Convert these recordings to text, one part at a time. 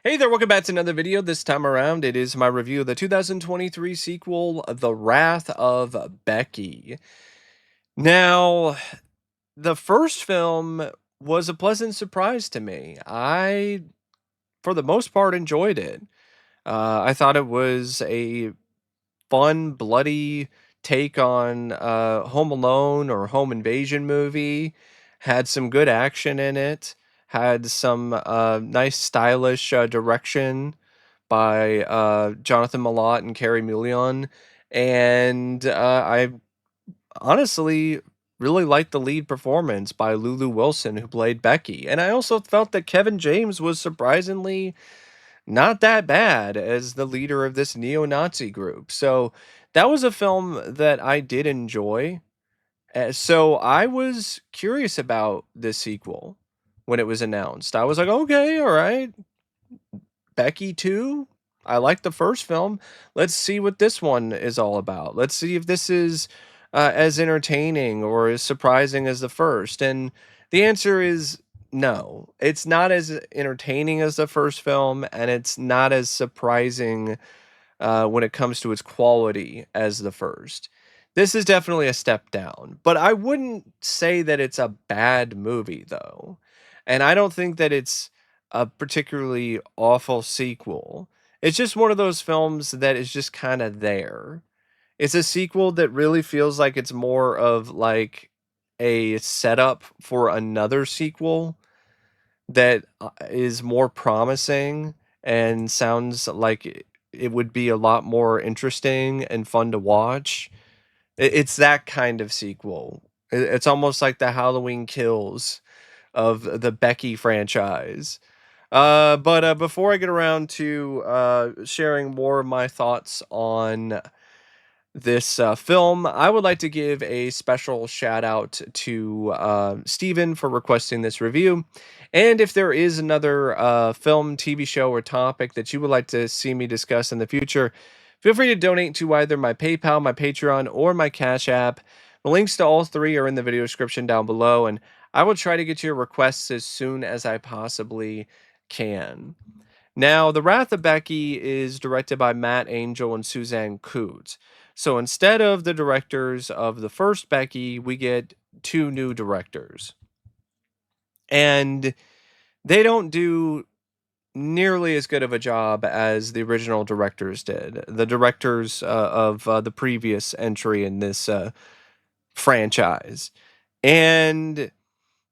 Hey there, welcome back to another video. This time around, it is my review of the 2023 sequel, The Wrath of Becky. Now, the first film was a pleasant surprise to me. I, for the most part, enjoyed it. I thought it was a fun, bloody take on Home Alone or Home Invasion movie. Had some good action in it. Had some nice, stylish direction by Jonathan Milott and Carey Mullion, and I honestly really liked the lead performance by Lulu Wilson, who played Becky, and I also felt that Kevin James was surprisingly not that bad as the leader of this neo-Nazi group. So that was a film that I did enjoy. So I was curious about this sequel when it was announced. I was like, okay, all right, Becky 2. I like the first film. Let's see what this one is all about. Let's see if this is as entertaining or as surprising as the first. And the answer is no. It's not as entertaining as the first film, and it's not as surprising when it comes to its quality as the first. This is definitely a step down, but I wouldn't say that it's a bad movie, though. And I don't think that it's a particularly awful sequel. It's just one of those films that is just kind of there. It's a sequel that really feels like it's more of like a setup for another sequel that is more promising and sounds like it would be a lot more interesting and fun to watch. It's that kind of sequel. It's almost like the Halloween Kills of the Becky franchise. But before I get around to sharing more of my thoughts on this film, I would like to give a special shout out to Steven for requesting this review. And if there is another film, TV show, or topic that you would like to see me discuss in the future, feel free to donate to either my PayPal, my Patreon, or my Cash App. The links to all three are in the video description down below, and I will try to get your requests as soon as I possibly can. Now, The Wrath of Becky is directed by Matt Angel and Suzanne Coote. So instead of the directors of the first Becky, we get two new directors. And they don't do nearly as good of a job as the original directors did. The directors of the previous entry in this franchise. And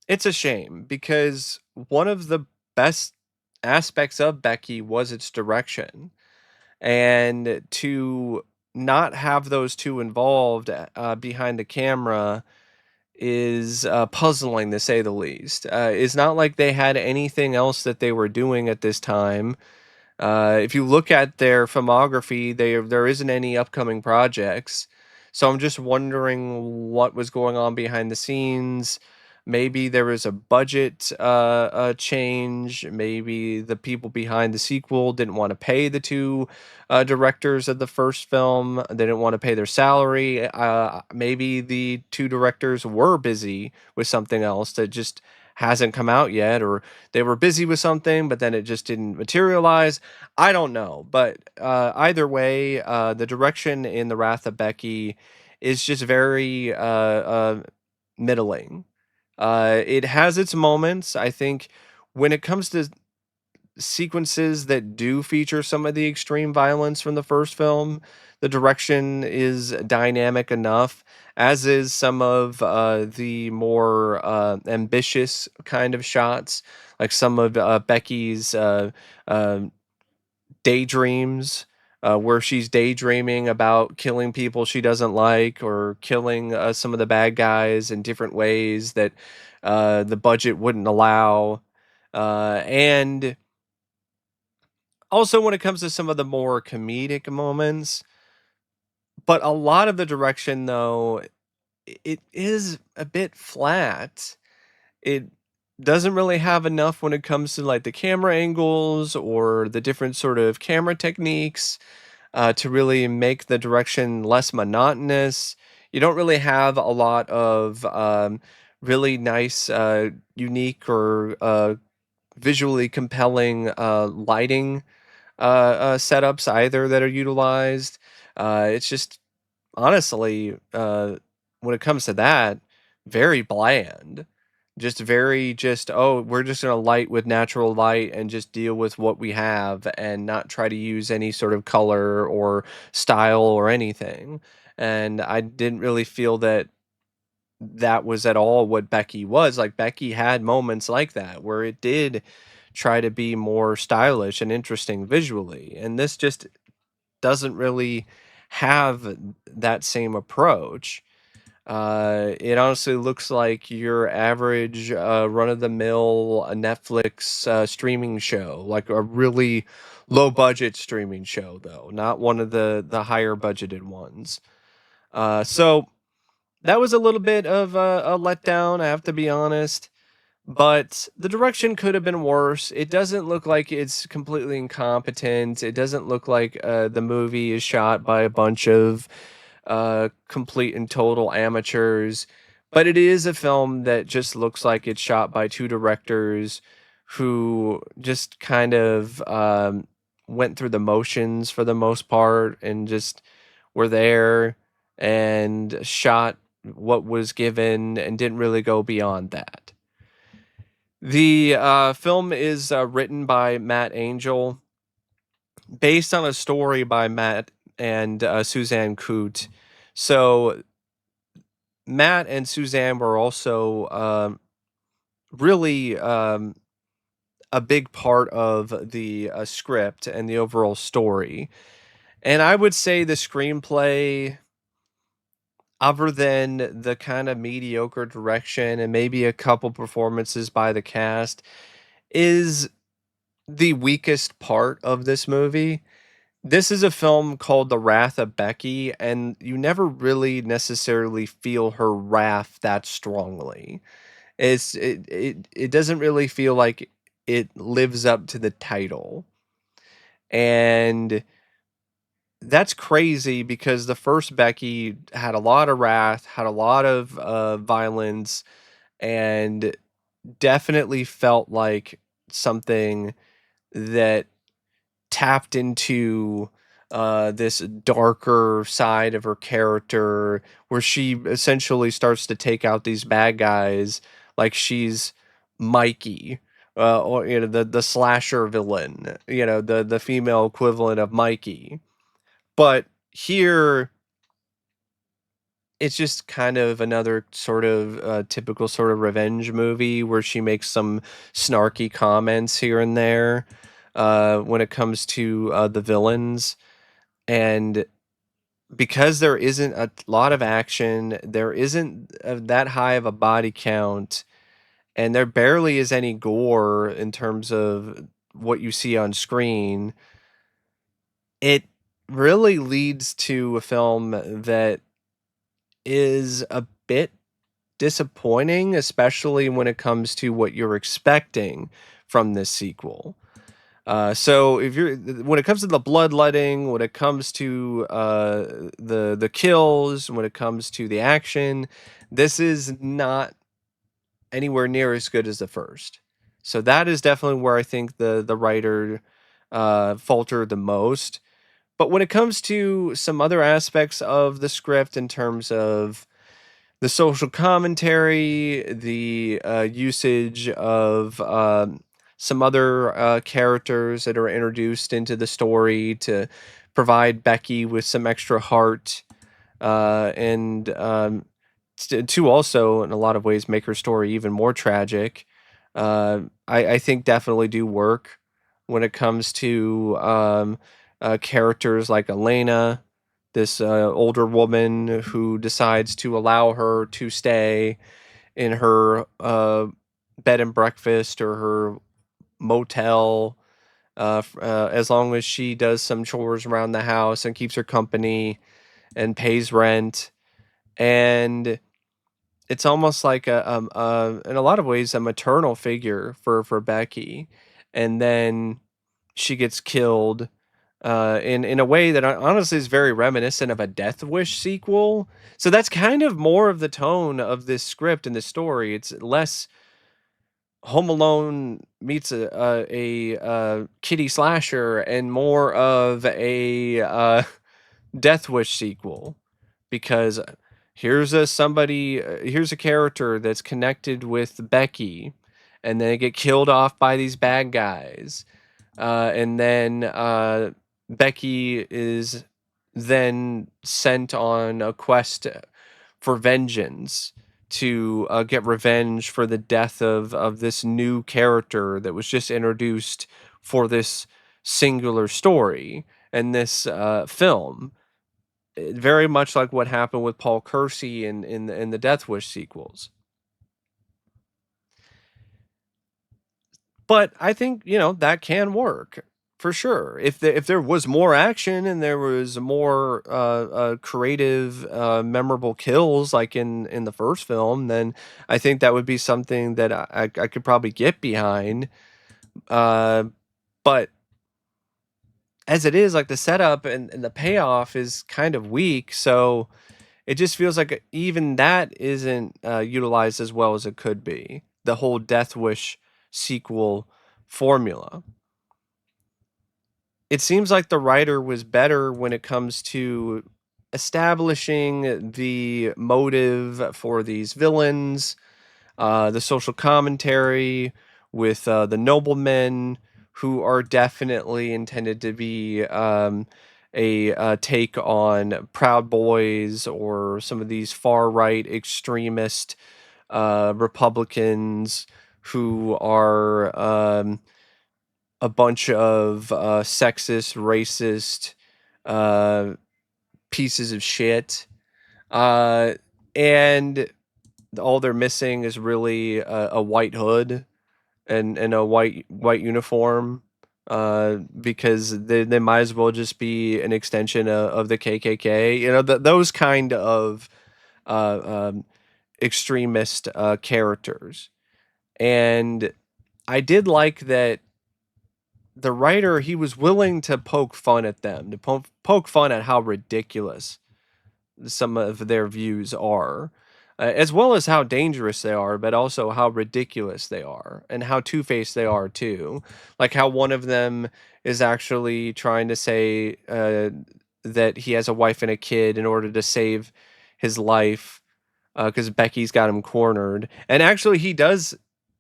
it's a shame because one of the best aspects of Becky was its direction. And to not have those two involved behind the camera is puzzling to say the least. It's not like they had anything else that they were doing at this time. If you look at their filmography, there isn't any upcoming projects. So I'm just wondering what was going on behind the scenes. Maybe there was a budget change. Maybe the people behind the sequel didn't want to pay the two directors of the first film. They didn't want to pay their salary. Maybe the two directors were busy with something else that just hasn't come out yet, or they were busy with something, but then it just didn't materialize. I don't know, but either way, the direction in The Wrath of Becky is just very middling. It has its moments. I think when it comes to sequences that do feature some of the extreme violence from the first film, the direction is dynamic enough, as is some of the more ambitious kind of shots, like some of Becky's uh, daydreams. Where she's daydreaming about killing people she doesn't like or killing some of the bad guys in different ways that the budget wouldn't allow. And also when it comes to some of the more comedic moments, but a lot of the direction though, it is a bit flat. It doesn't really have enough when it comes to like the camera angles or the different sort of camera techniques to really make the direction less monotonous. You don't really have a lot of really nice, unique, or visually compelling lighting setups either that are utilized. It's just honestly, when it comes to that, very bland. Just very just, oh, we're just gonna light with natural light and just deal with what we have and not try to use any sort of color or style or anything. And I didn't really feel that that was at all what Becky was. Like Becky had moments like that where it did try to be more stylish and interesting visually. And this just doesn't really have that same approach. It honestly looks like your average run-of-the-mill Netflix streaming show, like a really low-budget streaming show, though, not one of the higher budgeted ones. So that was a little bit of a letdown, I have to be honest. But the direction could have been worse. It doesn't look like it's completely incompetent. It doesn't look like the movie is shot by a bunch of complete and total amateurs. But it is a film that just looks like it's shot by two directors who just kind of went through the motions for the most part and just were there and shot what was given and didn't really go beyond that. The film is written by Matt Angel, based on a story by Matt and Suzanne Coote. So Matt and Suzanne were also really a big part of the script and the overall story. And I would say the screenplay, other than the kind of mediocre direction and maybe a couple performances by the cast, is the weakest part of this movie. This is a film called The Wrath of Becky, and you never really necessarily feel her wrath that strongly. It doesn't really feel like it lives up to the title. And that's crazy because the first Becky had a lot of wrath, had a lot of violence, and definitely felt like something that tapped into this darker side of her character where she essentially starts to take out these bad guys like she's Mikey. Or the slasher villain, the female equivalent of Mikey. But here it's just kind of another sort of typical sort of revenge movie where she makes some snarky comments here and there when it comes to the villains. And because there isn't a lot of action, there isn't that high of a body count, and there barely is any gore in terms of what you see on screen, it really leads to a film that is a bit disappointing, especially when it comes to what you're expecting from this sequel. So if you're when it comes to the bloodletting, when it comes to the kills, when it comes to the action, this is not anywhere near as good as the first. So that is definitely where I think the writer faltered the most. But when it comes to some other aspects of the script in terms of the social commentary, the usage of some other characters that are introduced into the story to provide Becky with some extra heart, and to also, in a lot of ways, make her story even more tragic. I think definitely do work when it comes to characters like Elena, this older woman who decides to allow her to stay in her bed and breakfast or her motel as long as she does some chores around the house and keeps her company and pays rent. And it's almost like in a lot of ways, a maternal figure for Becky. And then she gets killed in a way that honestly is very reminiscent of a Death Wish sequel. So that's kind of more of the tone of this script and this story. It's less Home Alone meets a kitty slasher and more of a Death Wish sequel, because here's a character that's connected with Becky, and they get killed off by these bad guys, and then Becky is then sent on a quest for vengeance to get revenge for the death of this new character that was just introduced for this singular story and this film. Very much like what happened with Paul Kersey in the Death Wish sequels. But I think, that can work for sure. If there was more action and there was more creative, memorable kills like in the first film, then I think that would be something that I could probably get behind. Uh, but as it is, like the setup and the payoff is kind of weak, so it just feels like even that isn't utilized as well as it could be. The whole Death Wish sequel formula. It seems like the writer was better when it comes to establishing the motive for these villains, the social commentary with the noblemen, who are definitely intended to be a take on Proud Boys or some of these far right extremist Republicans who are a bunch of sexist, racist uh, pieces of shit. Uh, and all they're missing is really a white hood and a white uniform, because they might as well just be an extension of the KKK. Those kind of uh, um, extremist characters. And I did like that the writer, he was willing to poke fun at them, to poke fun at how ridiculous some of their views are, as well as how dangerous they are, but also how ridiculous they are and how two-faced they are too. Like how one of them is actually trying to say that he has a wife and a kid in order to save his life, because Becky's got him cornered. And actually, he does.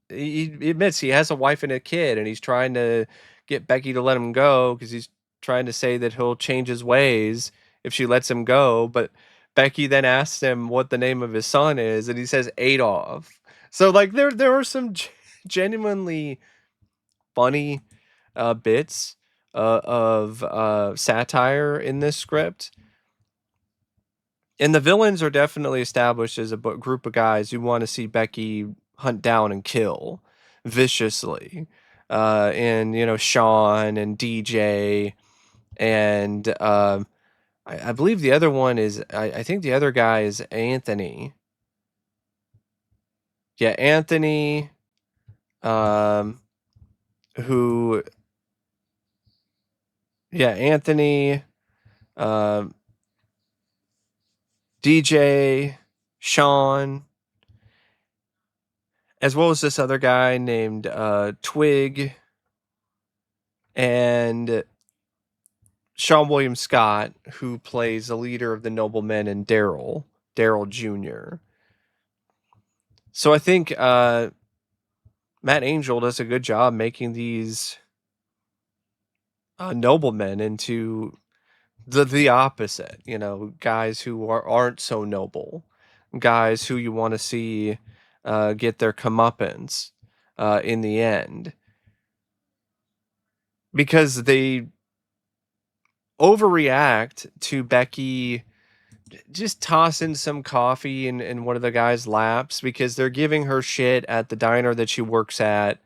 He admits he has a wife and a kid, and he's trying to get Becky to let him go because he's trying to say that he'll change his ways if she lets him go. But Becky then asks him what the name of his son is, and he says Adolf. So like there are some genuinely funny bits of satire in this script. And the villains are definitely established as a group of guys who want to see Becky hunt down and kill viciously. And, Seann and DJ. And I believe the other one is, I think the other guy is Anthony. Yeah, Anthony, um, who, yeah, Anthony, um, DJ, Seann, as well as this other guy named Twig, and Seann William Scott, who plays the leader of the noblemen, and Daryl Jr. So I think Matt Angel does a good job making these noblemen into the opposite. Guys who aren't so noble, guys who you want to see get their comeuppance in the end, because they overreact to Becky just tossing some coffee in one of the guys' laps because they're giving her shit at the diner that she works at,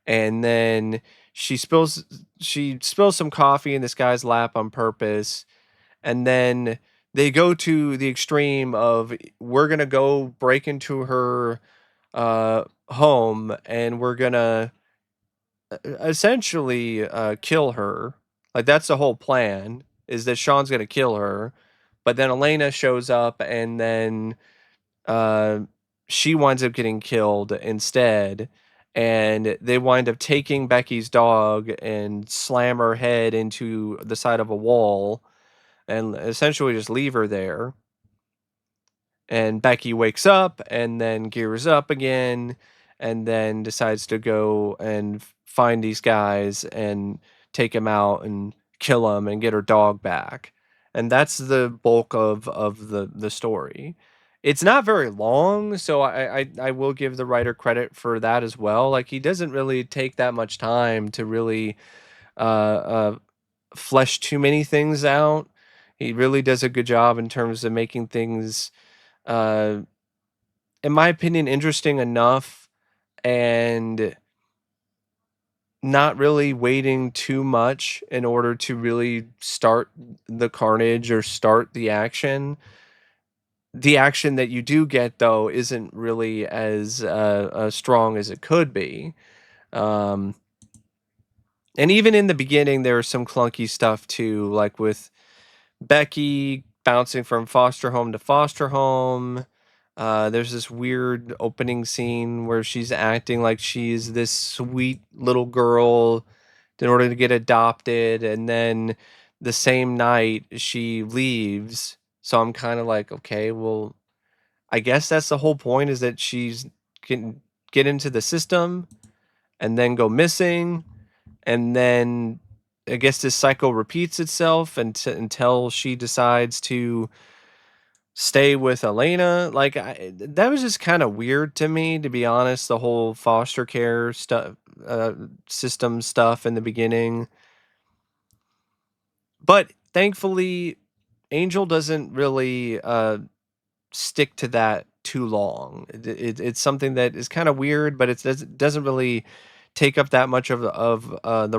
and then she spills some coffee in this guy's lap on purpose, and then they go to the extreme of, we're gonna go break into her home, and we're gonna essentially kill her. Like that's the whole plan, is that Sean's gonna kill her, but then Elena shows up, and then uh, she winds up getting killed instead. and they wind up taking Becky's dog and slam her head into the side of a wall and essentially just leave her there. And Becky wakes up and then gears up again and then decides to go and find these guys and take them out and kill them and get her dog back. And that's the bulk of the story. It's not very long, so I will give the writer credit for that as well. Like he doesn't really take that much time to really uh, uh, flesh too many things out. He really does a good job in terms of making things uh, in my opinion, interesting enough and not really waiting too much in order to really start the carnage or start the action. The action that you do get, though, isn't really as strong as it could be. Um, and even in the beginning, there was some clunky stuff too, like with Becky bouncing from foster home to foster home. There's this weird opening scene where she's acting like she's this sweet little girl in order to get adopted, and then the same night she leaves. So I'm kind of like, okay, well, I guess that's the whole point is that she's can get into the system and then go missing, and then I guess this cycle repeats itself until she decides to stay with Elena. Like that was just kind of weird to me, to be honest. The whole foster care stuff, system stuff in the beginning, but thankfully, Angel doesn't really stick to that too long. It's something that is kind of weird, but it doesn't really take up that much of the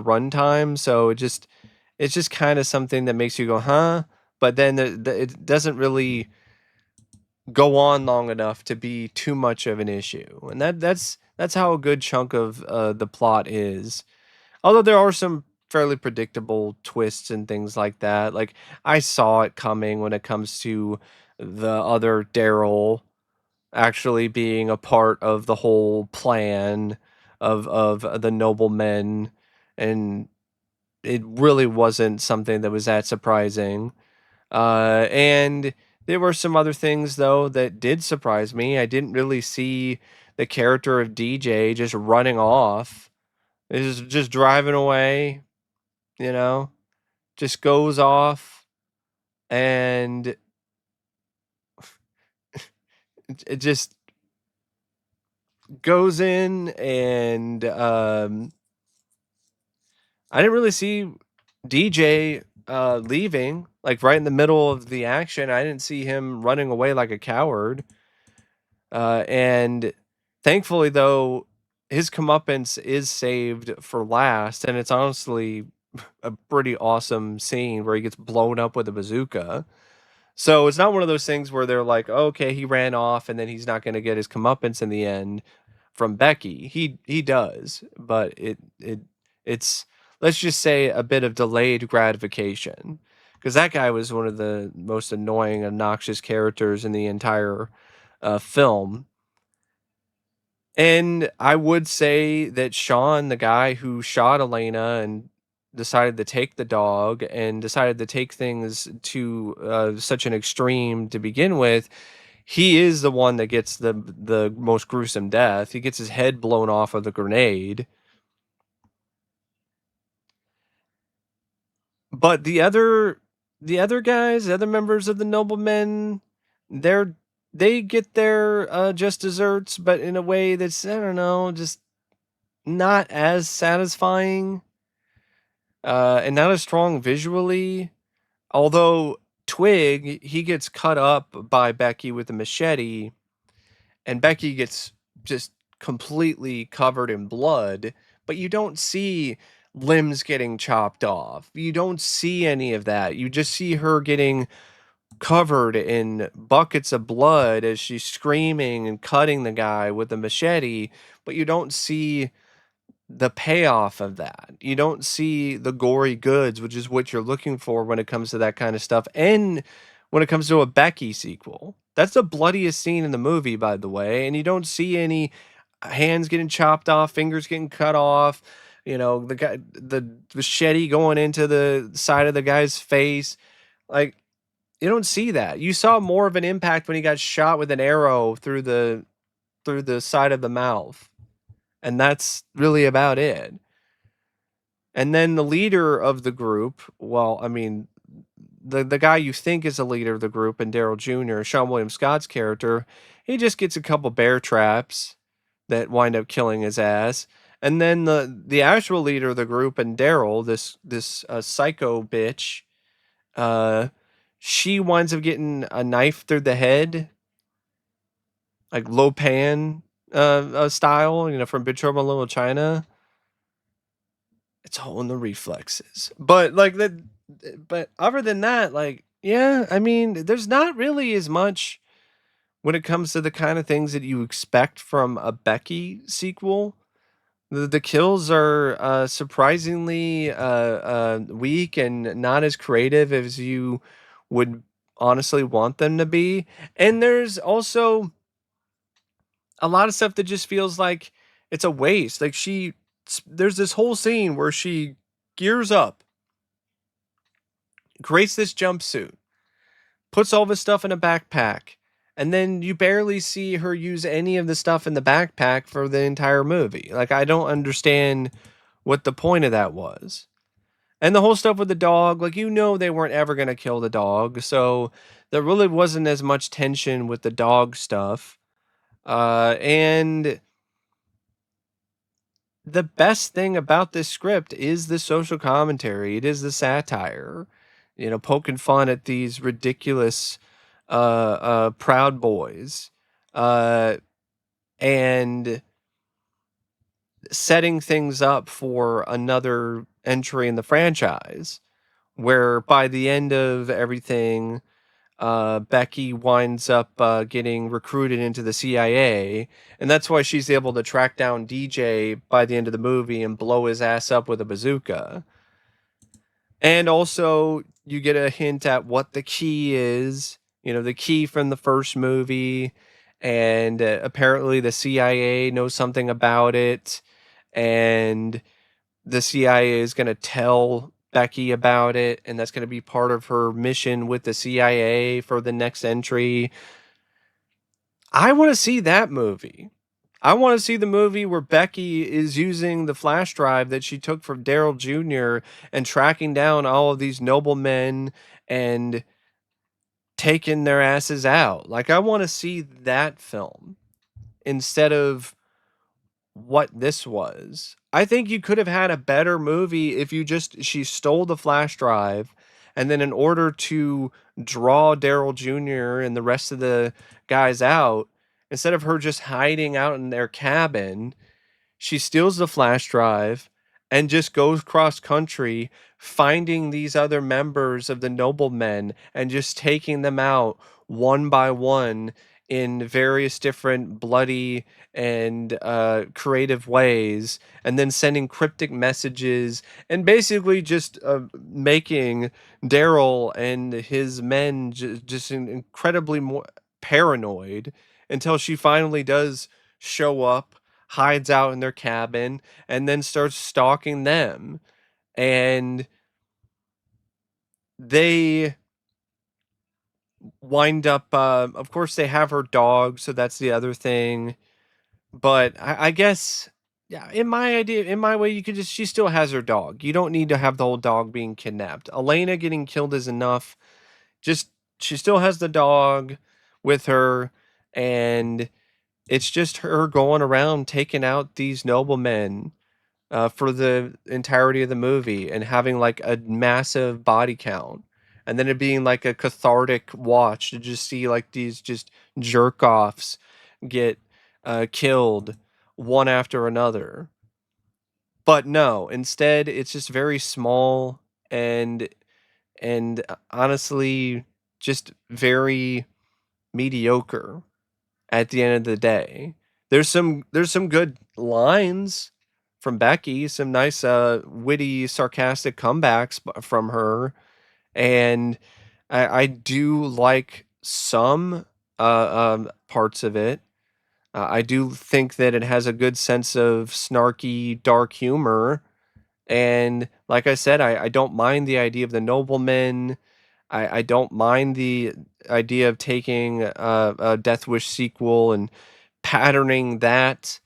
runtime. So it's just kind of something that makes you go, huh? But then it doesn't really go on long enough to be too much of an issue, and that's how a good chunk of the plot is. Although there are some fairly predictable twists and things like that. Like I saw it coming when it comes to the other Daryl actually being a part of the whole plan of the noblemen, and it really wasn't something that was that surprising. And there were some other things though that did surprise me. I didn't really see the character of DJ just running off. Is just driving away, you know, just goes off and it just goes in and I didn't really see DJ leaving like right in the middle of the action. I didn't see him running away like a coward. And thankfully, though, his comeuppance is saved for last, and it's honestly a pretty awesome scene where he gets blown up with a bazooka. So it's not one of those things where they're like, okay, he ran off and then he's not going to get his comeuppance in the end from Becky. He does, but it's let's just say a bit of delayed gratification because that guy was one of the most annoying, obnoxious characters in the entire film. And I would say that Seann, the guy who shot Elena and decided to take the dog and decided to take things to such an extreme to begin with, he is the one that gets the most gruesome death. He gets his head blown off with a grenade. But the other guys, the other members of the noblemen, they're they get their just desserts, but in a way that's I don't know, just not as satisfying, and not as strong visually. Although Twig, he gets cut up by Becky with a machete, and Becky gets just completely covered in blood, but you don't see limbs getting chopped off. You don't see any of that. You just see her getting covered in buckets of blood as she's screaming and cutting the guy with a machete, but you don't see the payoff of that. You don't see the gory goods, which is what you're looking for when it comes to that kind of stuff. And when it comes to a Becky sequel, that's the bloodiest scene in the movie, by the way. And you don't see any. hands getting chopped off, fingers getting cut off, the machete going into the side of the guy's face. Like, you don't see that. You saw more of an impact when he got shot with an arrow through the side of the mouth. And that's really about it. And then the leader of the group, well, I mean, the guy you think is the leader of the group and Daryl Jr., Sean William Scott's character, he just gets a couple bear traps that wind up killing his ass. And then the actual leader of the group and Daryl, this psycho bitch, uh, she winds up getting a knife through the head, like Lopan style, from Big Trouble in Little China. It's all in the reflexes. But other than that, like, yeah, I mean, there's not really as much when it comes to the kind of things that you expect from a Becky sequel. The kills are surprisingly weak and not as creative as you would honestly want them to be. And there's also a lot of stuff that just feels like it's a waste. Like there's this whole scene where she gears up, creates this jumpsuit, puts all this stuff in a backpack, and then you barely see her use any of the stuff in the backpack for the entire movie. Like, I don't understand what the point of that was. And the whole stuff with the dog, like, they weren't ever going to kill the dog. So there really wasn't as much tension with the dog stuff. And the best thing about this script is the social commentary. It is the satire, poking fun at these ridiculous Proud Boys, uh, and setting things up for another entry in the franchise, where by the end of everything, Becky winds up getting recruited into the CIA, and that's why she's able to track down DJ by the end of the movie and blow his ass up with a bazooka. And also, you get a hint at what the key is, the key from the first movie, and apparently the CIA knows something about it, and the CIA is going to tell Becky about it, and that's going to be part of her mission with the CIA for the next entry. I want to see that movie. I want to see the movie where Becky is using the flash drive that she took from Daryl Jr. and tracking down all of these noblemen and taking their asses out. Like, I want to see that film instead of what this was. I think you could have had a better movie if she stole the flash drive, and then in order to draw Daryl Jr. and the rest of the guys out, instead of her just hiding out in their cabin, she steals the flash drive and just goes cross country, finding these other members of the noblemen and just taking them out one by one in various different bloody and creative ways, and then sending cryptic messages and basically just making Daryl and his men just incredibly more paranoid until she finally does show up, hides out in their cabin, and then starts stalking them. And they wind up, of course, they have her dog, so that's the other thing. But I guess, yeah, in my way, she still has her dog. You don't need to have the whole dog being kidnapped. Elena getting killed is enough. Just, she still has the dog with her, and it's just her going around taking out these noblemen for the entirety of the movie and having like a massive body count. And then it being like a cathartic watch to just see like these just jerk offs get killed one after another. But no, instead it's just very small and honestly just very mediocre at the end of the day. There's some good lines from Becky, some nice witty, sarcastic comebacks from her, and I do like some parts of it. I do think that it has a good sense of snarky, dark humor. And like I said, I don't mind the idea of the noblemen. I don't mind the idea of taking a Death Wish sequel and patterning that,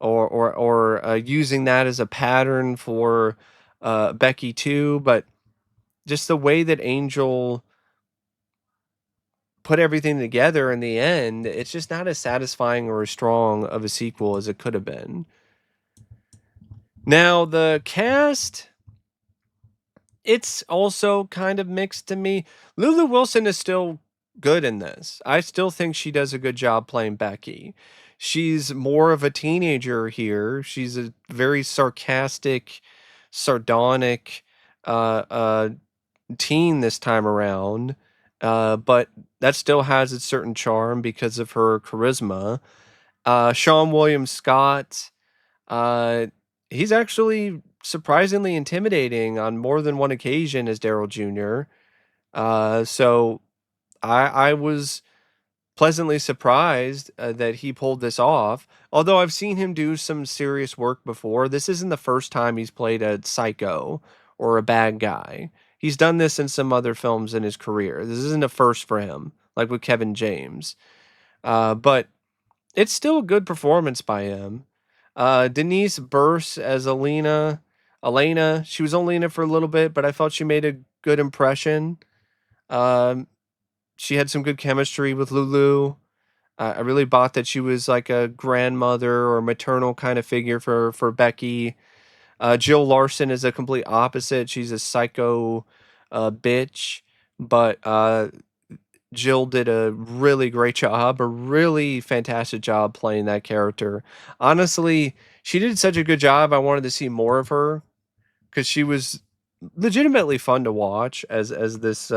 or using that as a pattern for Becky too. But just the way that Angel put everything together in the end, it's just not as satisfying or as strong of a sequel as it could have been. Now, the cast, it's also kind of mixed to me. Lulu Wilson is still good in this. I still think she does a good job playing Becky. She's more of a teenager here. She's a very sarcastic, sardonic teen this time around. But that still has its certain charm because of her charisma. Sean William Scott, uh, he's actually surprisingly intimidating on more than one occasion as Daryl Jr. So I was pleasantly surprised that he pulled this off. Although I've seen him do some serious work before, this isn't the first time he's played a psycho or a bad guy. He's done this in some other films in his career. This isn't a first for him, like with Kevin James. But it's still a good performance by him. Denise Burse as Elena, she was only in it for a little bit, but I felt she made a good impression. Um, she had some good chemistry with Lulu. I really bought that she was like a grandmother or maternal kind of figure for Becky. Jill Larson is a complete opposite. She's a psycho bitch, but Jill did a really great job, a really fantastic job playing that character. Honestly, she did such a good job. I wanted to see more of her because she was legitimately fun to watch as this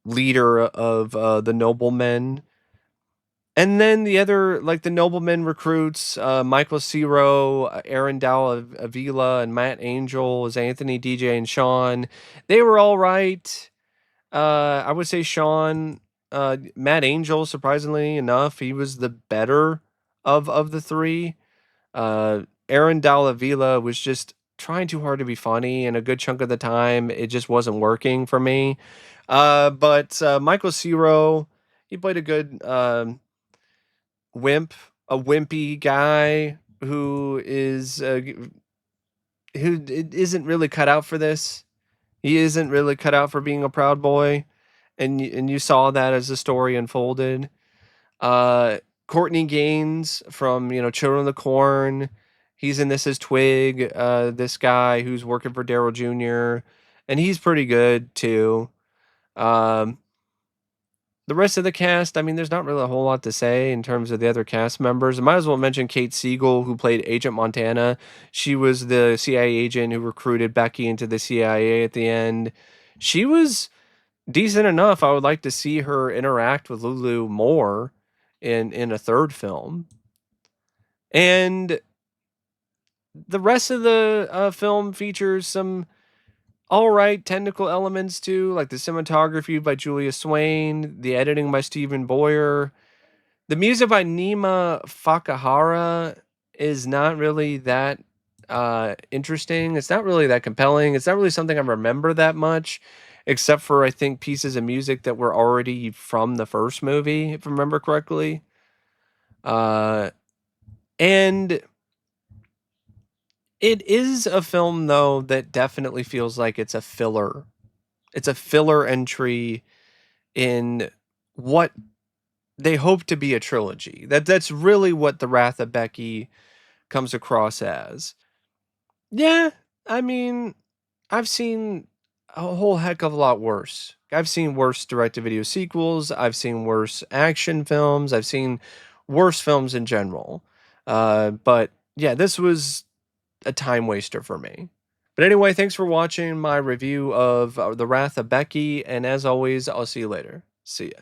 leader of the noblemen. And then the other, like the noblemen recruits, Michael Sirow, Aaron Dalla Avila, and Matt Angel as Anthony, DJ, and Seann. They were all right. I would say Seann, Matt Angel, surprisingly enough, he was the better of the three. Aaron Dalla Vila was just trying too hard to be funny, and a good chunk of the time it just wasn't working for me. But Michael Cero, he played a good wimp, a wimpy guy who isn't really cut out for this. He isn't really cut out for being a proud boy, and you saw that as the story unfolded. Uh, Courtney Gaines from Children of the Corn, he's in this as Twig, this guy who's working for Daryl Jr., and he's pretty good too. Um, the rest of the cast, I mean, there's not really a whole lot to say in terms of the other cast members. I might as well mention Kate Siegel, who played Agent Montana. She was the CIA agent who recruited Becky into the CIA at the end. She was decent enough. I would like to see her interact with Lulu more in a third film. And the rest of the film features some all right technical elements too, like the cinematography by Julia Swain, the editing by Stephen Boyer. The music by Nima Fakahara is not really that interesting. It's not really that compelling. It's not really something I remember that much, except for I think pieces of music that were already from the first movie, if I remember correctly. And it is a film though that definitely feels like it's a filler. It's a filler entry in what they hope to be a trilogy. That's really what The Wrath of Becky comes across as. Yeah, I mean, I've seen a whole heck of a lot worse. I've seen worse direct-to-video sequels. I've seen worse action films. I've seen worse films in general. But yeah, this was a time waster for me. But anyway, thanks for watching my review of The Wrath of Becky. And as always, I'll see you later. See ya.